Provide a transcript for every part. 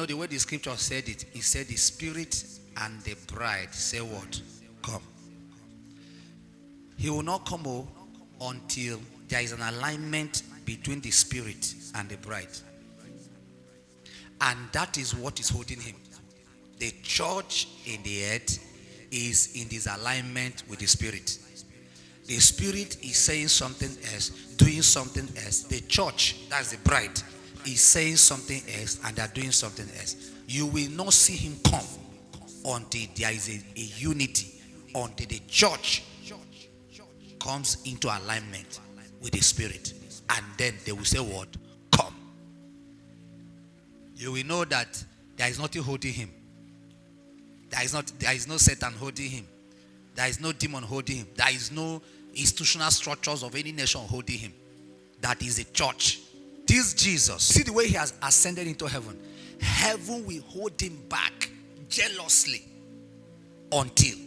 the way the scripture said it, it said the spirit and the bride say what? Come. He will not come until there is an alignment between the spirit and the bride. And that is what is holding him. The church in the earth is in this alignment with the spirit. The spirit is saying something else, doing something else. The church, that's the bride, is saying something else and they're doing something else. You will not see him come until there is a unity, until the church comes into alignment with the spirit. And then they will say what? Come. You will know that there is nothing holding him. There is no Satan holding him. There is no demon holding him. There is no institutional structures of any nation holding him. That is a church. This Jesus, see the way he has ascended into heaven. Heaven will hold him back jealously until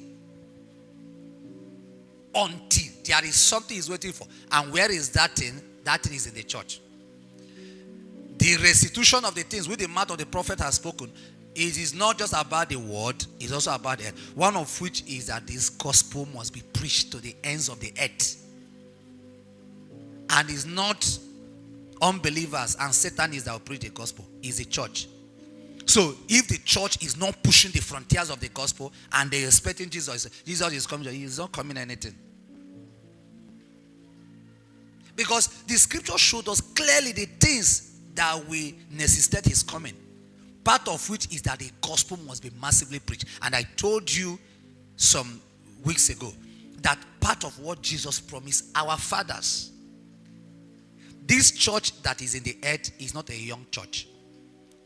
there is something he's waiting for. And where is that thing? That thing is in the church. The restitution of the things which the mouth of the prophet has spoken, it is not just about the word, it's also about the earth. One of which is that this gospel must be preached to the ends of the earth. And it's not unbelievers and Satanists that will preach the gospel. It's the church. So if the church is not pushing the frontiers of the gospel and they're expecting Jesus is coming, he's not coming anything. Because the scripture showed us clearly the things that we necessitate his coming. Part of which is that the gospel must be massively preached. And I told you some weeks ago that part of what Jesus promised our fathers. This church that is in the earth is not a young church.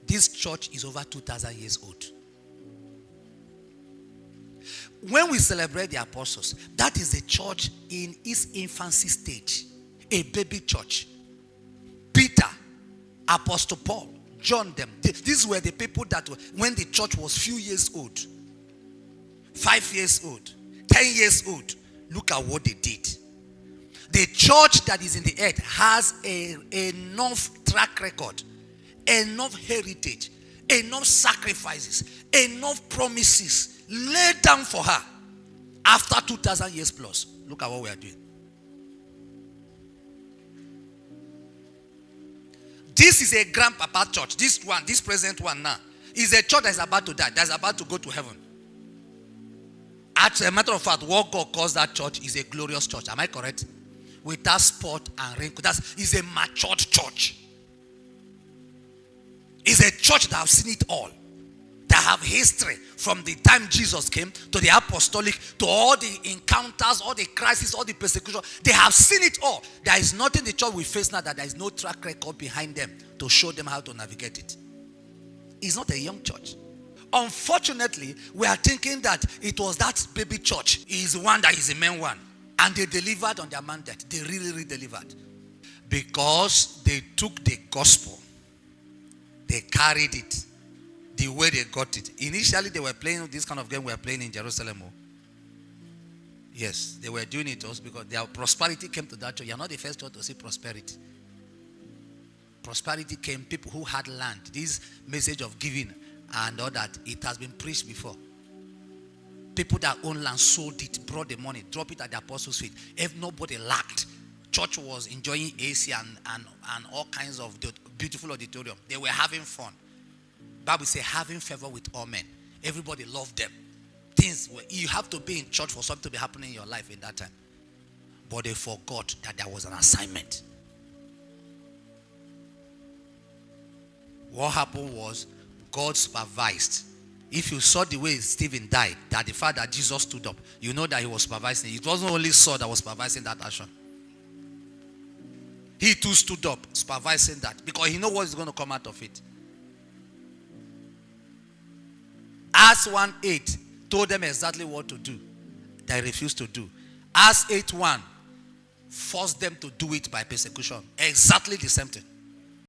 This church is over 2,000 years old. When we celebrate the apostles, that is the church in its infancy stage. A baby church. Peter, Apostle Paul, John, them. These were the people that when the church was few years old, 5 years old, 10 years old, look at what they did. The church that is in the earth has enough track record, enough heritage, enough sacrifices, enough promises laid down for her after 2,000 years plus. Look at what we are doing. This is a grandpapa church. This present one now, is a church that is about to die, that is about to go to heaven. As a matter of fact, what God calls that church is a glorious church. Am I correct? Without spot and wrinkle. That is a matured church. It's a church that have seen it all. That have history from the time Jesus came to the apostolic, to all the encounters, all the crises, all the persecution. They have seen it all. There is nothing the church we face now that there is no track record behind them to show them how to navigate it. It's not a young church. Unfortunately, we are thinking that it was that baby church is one that is the main one. And they delivered on their mandate. They really delivered. Because they took the gospel. They carried it the way they got it. Initially, they were playing this kind of game we are playing in Jerusalem. Yes, they were doing it also because their prosperity came to that church. You are not the first church to see prosperity. Prosperity came, people who had land. This message of giving and all that, it has been preached before. People that own land sold it, brought the money, dropped it at the apostles' feet. If nobody lacked, church was enjoying AC and all kinds of beautiful auditorium. They were having fun. Bible says having favor with all men. Everybody loved them. You have to be in church for something to be happening in your life in that time. But they forgot that there was an assignment. What happened was God supervised. If you saw the way Stephen died, that the fact that Jesus stood up, you know that he was supervising. It wasn't only Saul that was supervising that action. He too stood up, supervising that, because he knows what is going to come out of it. Acts 1:8 told them exactly what to do. They refused to do. Acts 8:1 forced them to do it by persecution. Exactly the same thing.